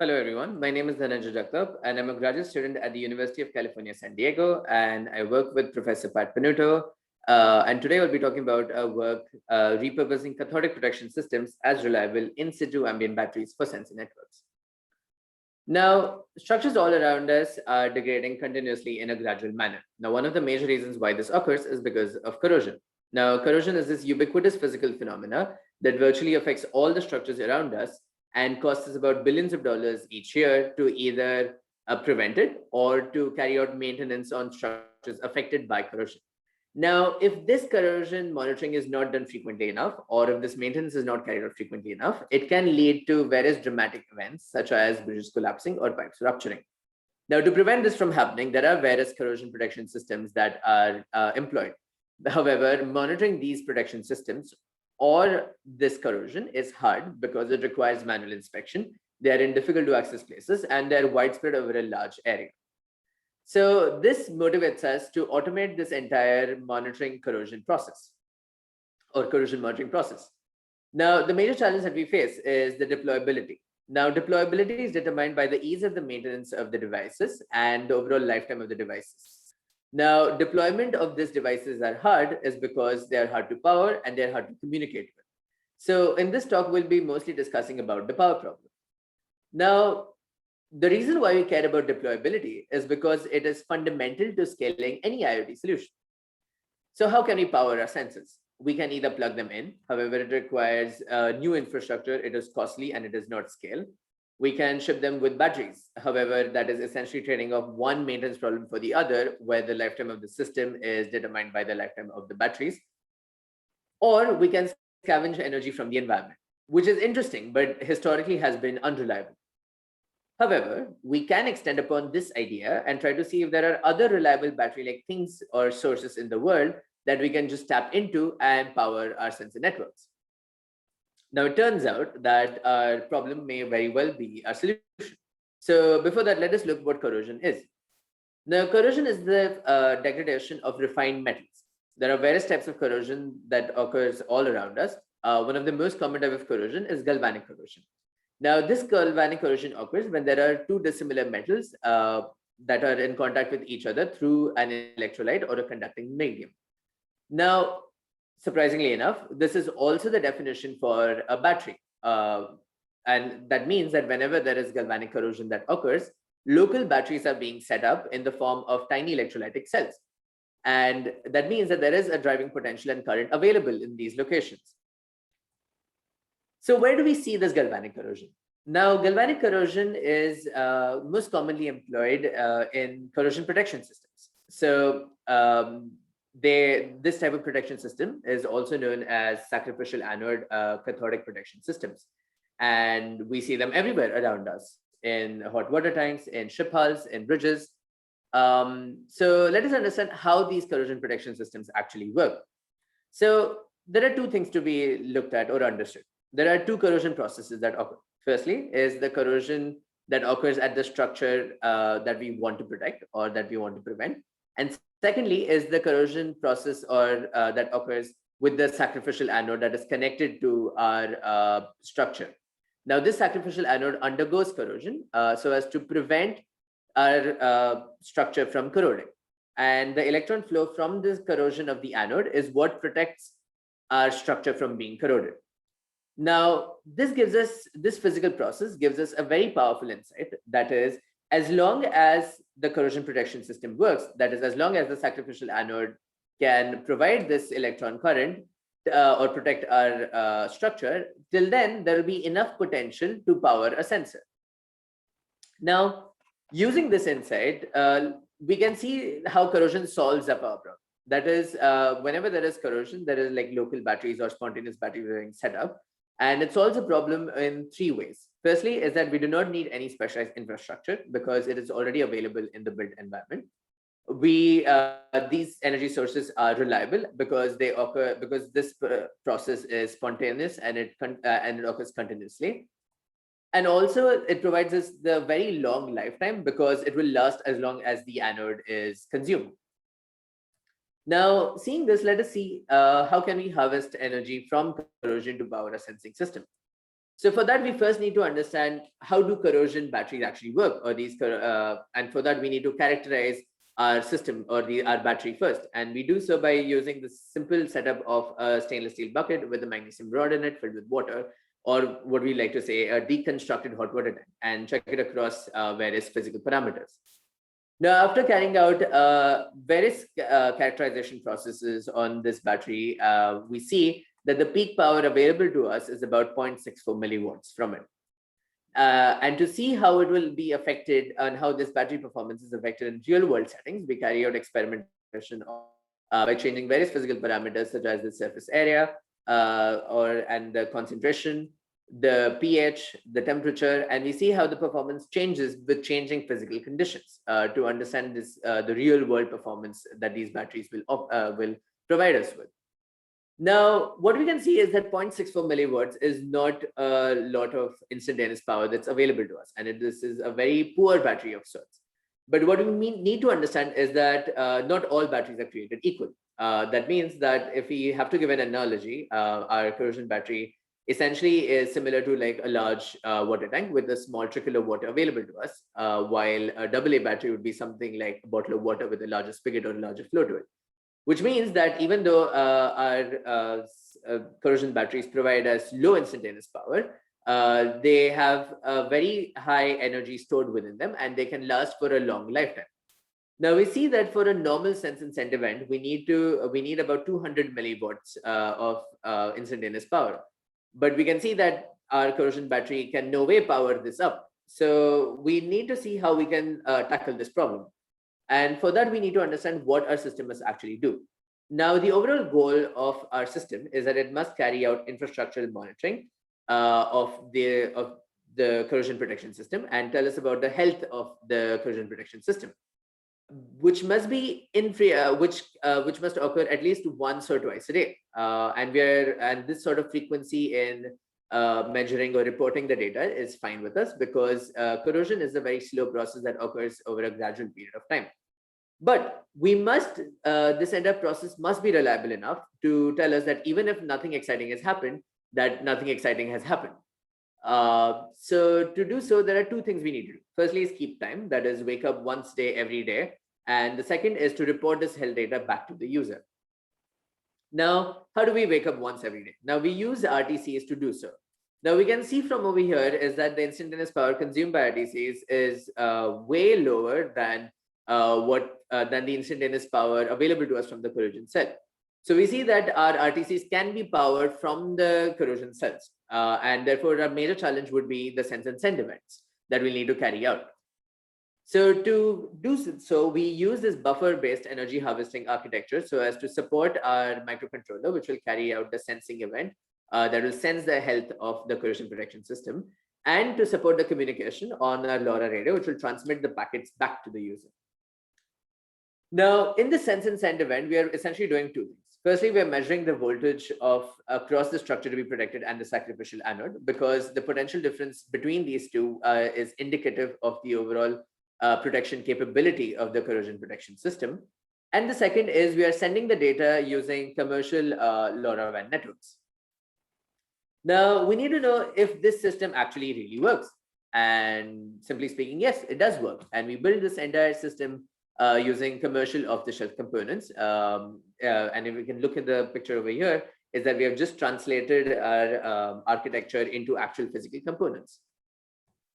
Hello, everyone. My name is Dhananjay Jagtap, and I'm a graduate student at the University of California, San Diego, and I work with Professor Pat Pinuto. And today we'll be talking about our work repurposing cathodic protection systems as reliable in-situ ambient batteries for sensor networks. Now, structures all around us are degrading continuously in a gradual manner. Now, one of the major reasons why this occurs is because of corrosion. Now, corrosion is this ubiquitous physical phenomena that virtually affects all the structures around us and costs us about billions of dollars each year to either prevent it or to carry out maintenance on structures affected by corrosion. Now, if this corrosion monitoring is not done frequently enough, or if this maintenance is not carried out frequently enough, it can lead to various dramatic events, such as bridges collapsing or pipes rupturing. Now, to prevent this from happening, there are various corrosion protection systems that are employed. However, monitoring these protection systems or this corrosion is hard because it requires manual inspection. They are in difficult to access places and they're widespread over a large area. So this motivates us to automate this entire monitoring corrosion process or corrosion monitoring process. Now, the major challenge that we face is the deployability. Now, deployability is determined by the ease of the maintenance of the devices and the overall lifetime of the devices. Now, deployment of these devices are hard is because they are hard to power and they're hard to communicate with. So in this talk, we'll be mostly discussing about the power problem. Now, the reason why we care about deployability is because it is fundamental to scaling any IoT solution. So how can we power our sensors? We can either plug them in, however, it requires new infrastructure, it is costly and it does not scale. We can ship them with batteries. However, that is essentially trading off one maintenance problem for the other, where the lifetime of the system is determined by the lifetime of the batteries. Or we can scavenge energy from the environment, which is interesting, but historically has been unreliable. However, we can extend upon this idea and try to see if there are other reliable battery-like things or sources in the world that we can just tap into and power our sensor networks. Now, it turns out that our problem may very well be our solution. So before that, let us look what corrosion is. Now, corrosion is the degradation of refined metals. There are various types of corrosion that occurs all around us. One of the most common type of corrosion is galvanic corrosion. Now, this galvanic corrosion occurs when there are two dissimilar metals that are in contact with each other through an electrolyte or a conducting medium. Now, surprisingly enough, this is also the definition for a battery. And that means that whenever there is galvanic corrosion that occurs, local batteries are being set up in the form of tiny electrolytic cells. And that means that there is a driving potential and current available in these locations. So where do we see this galvanic corrosion? Now, galvanic corrosion is most commonly employed in corrosion protection systems. So this type of protection system is also known as sacrificial anode cathodic protection systems. And we see them everywhere around us, in hot water tanks, in ship hulls, in bridges. So let us understand how these corrosion protection systems actually work. So there are two things to be looked at or understood. There are two corrosion processes that occur. Firstly is the corrosion that occurs at the structure that we want to protect or that we want to prevent. And secondly is the corrosion process or that occurs with the sacrificial anode that is connected to our structure. Now, this sacrificial anode undergoes corrosion so as to prevent our structure from corroding. And the electron flow from this corrosion of the anode is what protects our structure from being corroded. Now, this physical process gives us a very powerful insight. That is, as long as the corrosion protection system works, that is, as long as the sacrificial anode can provide this electron current or protect our structure, till then, there will be enough potential to power a sensor. Now, using this insight, we can see how corrosion solves a power problem. That is, whenever there is corrosion, there is like local batteries or spontaneous battery being set up. And it solves a problem in three ways. Firstly is that we do not need any specialized infrastructure because it is already available in the built environment. These energy sources are reliable because they occur because this process is spontaneous and it occurs continuously. And also it provides us the very long lifetime because it will last as long as the anode is consumed. Now, seeing this, let us see how can we harvest energy from corrosion to power a sensing system. So for that, we first need to understand how do corrosion batteries actually work, or and for that we need to characterize our system or our battery first. And we do so by using the simple setup of a stainless steel bucket with a magnesium rod in it filled with water, or what we like to say, a deconstructed hot water tank, and check it across various physical parameters. Now, after carrying out various characterization processes on this battery, we see that the peak power available to us is about 0.64 milliwatts from it. And to see how it will be affected and how this battery performance is affected in real world settings, we carry out experimentation by changing various physical parameters such as the surface area and the concentration, the pH, the temperature, and we see how the performance changes with changing physical conditions to understand this the real world performance that these batteries will provide us with. Now, what we can see is that 0.64 milliwatts is not a lot of instantaneous power that's available to us, and this is a very poor battery of sorts. But what we need to understand is that not all batteries are created equal. That means that if we have to give an analogy, our corrosion battery essentially is similar to like a large water tank with a small trickle of water available to us, while a AA battery would be something like a bottle of water with a larger spigot or a larger flow to it. Which means that even though our corrosion batteries provide us low instantaneous power, they have a very high energy stored within them, and they can last for a long lifetime. Now we see that for a normal sense and send event, we need about 200 milliwatts of instantaneous power. But we can see that our corrosion battery can no way power this up. So we need to see how we can tackle this problem. And for that, we need to understand what our system must actually do. Now, the overall goal of our system is that it must carry out infrastructural monitoring of the corrosion protection system and tell us about the health of the corrosion protection system, which must be which must occur at least once or twice a day. And this sort of frequency in measuring or reporting the data is fine with us, because corrosion is a very slow process that occurs over a gradual period of time. But we must, this entire process must be reliable enough to tell us that even if nothing exciting has happened, that nothing exciting has happened. So to do so, there are two things we need to do. Firstly is keep time, that is wake up once a day every day. And the second is to report this health data back to the user. Now, how do we wake up once every day? Now we use RTCs to do so. Now we can see from over here is that the instantaneous power consumed by RTCs is way lower than the instantaneous power available to us from the corrosion cell. So we see that our RTCs can be powered from the corrosion cells, and therefore our major challenge would be the sense and send events that we'll need to carry out. So to do so, we use this buffer-based energy harvesting architecture so as to support our microcontroller, which will carry out the sensing event that will sense the health of the corrosion protection system, and to support the communication on our LoRa radio, which will transmit the packets back to the user. Now, in the sense and send event, we are essentially doing two things. Firstly, we are measuring the voltage of across the structure to be protected and the sacrificial anode, because the potential difference between these two is indicative of the overall protection capability of the corrosion protection system. And the second is we are sending the data using commercial LoRaWAN networks. Now, we need to know if this system actually really works. And simply speaking, yes, it does work. And we build this entire system using commercial off-the-shelf components. And if we can look at the picture over here, is that we have just translated our architecture into actual physical components.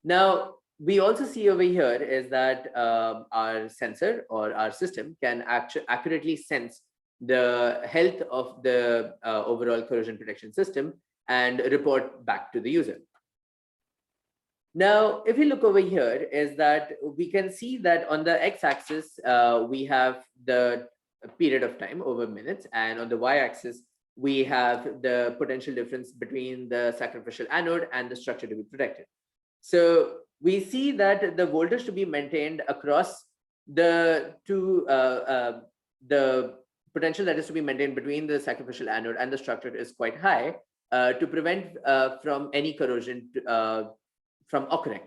Now, we also see over here is that our sensor or our system can accurately sense the health of the overall corrosion protection system and report back to the user. Now, if you look over here, is that we can see that on the x-axis, we have the period of time over minutes, and on the y-axis, we have the potential difference between the sacrificial anode and the structure to be protected. So we see that the voltage to be maintained across the two, the potential that is to be maintained between the sacrificial anode and the structure is quite high to prevent from any corrosion from occurring.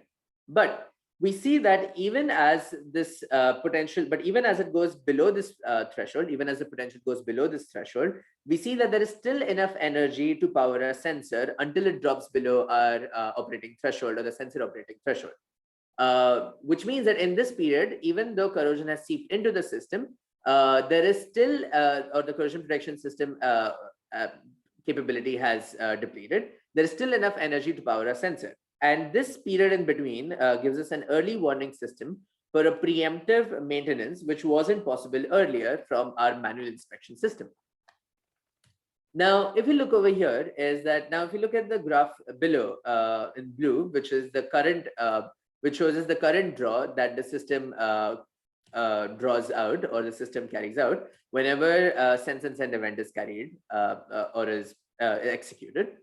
But we see that even as this potential, but even as it goes below this threshold, even as the potential goes below this threshold, we see that there is still enough energy to power a sensor until it drops below our operating threshold, or the sensor operating threshold. Which means that in this period, even though corrosion has seeped into the system, there is still, or the corrosion protection system capability has depleted. There is still enough energy to power a sensor. And this period in between gives us an early warning system for a preemptive maintenance, which wasn't possible earlier from our manual inspection system. Now, if you look over here, is that now if you look at the graph below in blue, which is the current, which shows us the current draw that the system draws out, or the system carries out whenever sense and send event is carried or is executed.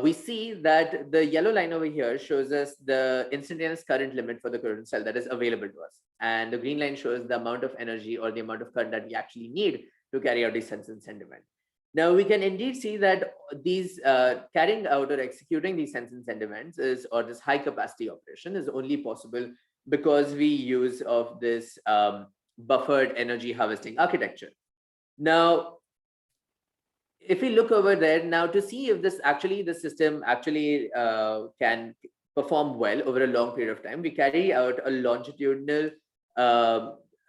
We see that the yellow line over here shows us the instantaneous current limit for the corrosion cell that is available to us. And the green line shows the amount of energy or the amount of current that we actually need to carry out the sense and send event. Now, we can indeed see that these carrying out or executing these sense and send events or this high capacity operation is only possible because we use of this buffered energy harvesting architecture. Now, if we look over there now to see if this actually, the system actually can perform well over a long period of time, we carry out a longitudinal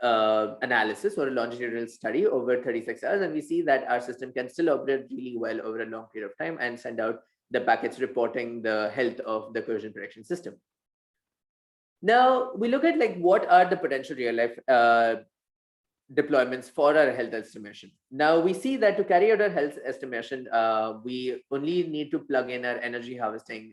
analysis or a longitudinal study over 36 hours, and we see that our system can still operate really well over a long period of time and send out the packets reporting the health of the corrosion protection system. Now we look at like what are the potential real life deployments for our health estimation. Now we see that to carry out our health estimation, we only need to plug in our energy harvesting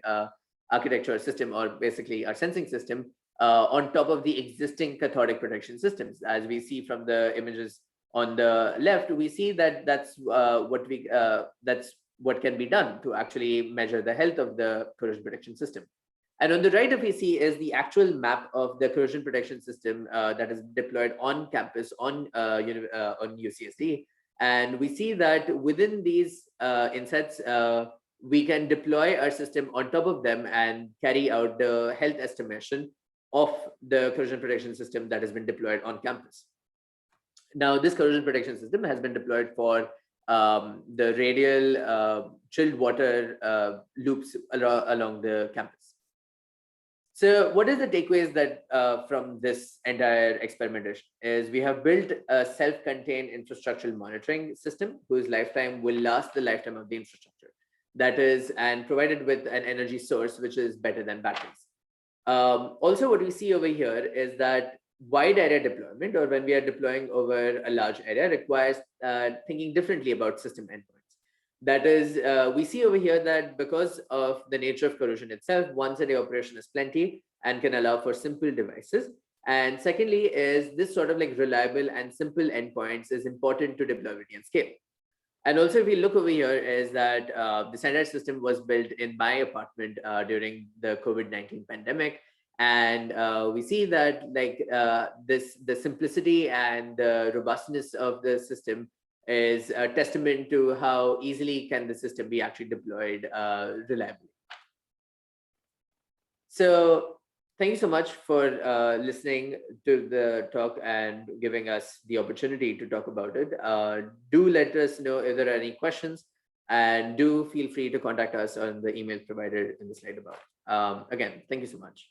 architecture system, or basically our sensing system, on top of the existing cathodic protection systems. As we see from the images on the left, we see that that's what can be done to actually measure the health of the corrosion protection system. And on the right, if we see, is the actual map of the corrosion protection system that is deployed on campus on UCSD. And we see that within these insets, we can deploy our system on top of them and carry out the health estimation of the corrosion protection system that has been deployed on campus. Now, this corrosion protection system has been deployed for the radial chilled water loops along the campus. So what is the takeaways that from this entire experimentation is we have built a self-contained infrastructural monitoring system whose lifetime will last the lifetime of the infrastructure. That is, and provided with an energy source which is better than batteries. Also, what we see over here is that wide area deployment, or when we are deploying over a large area, requires thinking differently about system endpoints. That is, we see over here that because of the nature of corrosion itself, once a day operation is plenty and can allow for simple devices. And secondly, is this sort of like reliable and simple endpoints is important to deployability and scale. And also, if we look over here, is that the standard system was built in my apartment during the COVID-19 pandemic. And we see that like the simplicity and the robustness of the system is a testament to how easily can the system be actually deployed reliably. So thank you so much for listening to the talk and giving us the opportunity to talk about it. Do let us know if there are any questions, and do feel free to contact us on the email provided in the slide above. Again, thank you so much.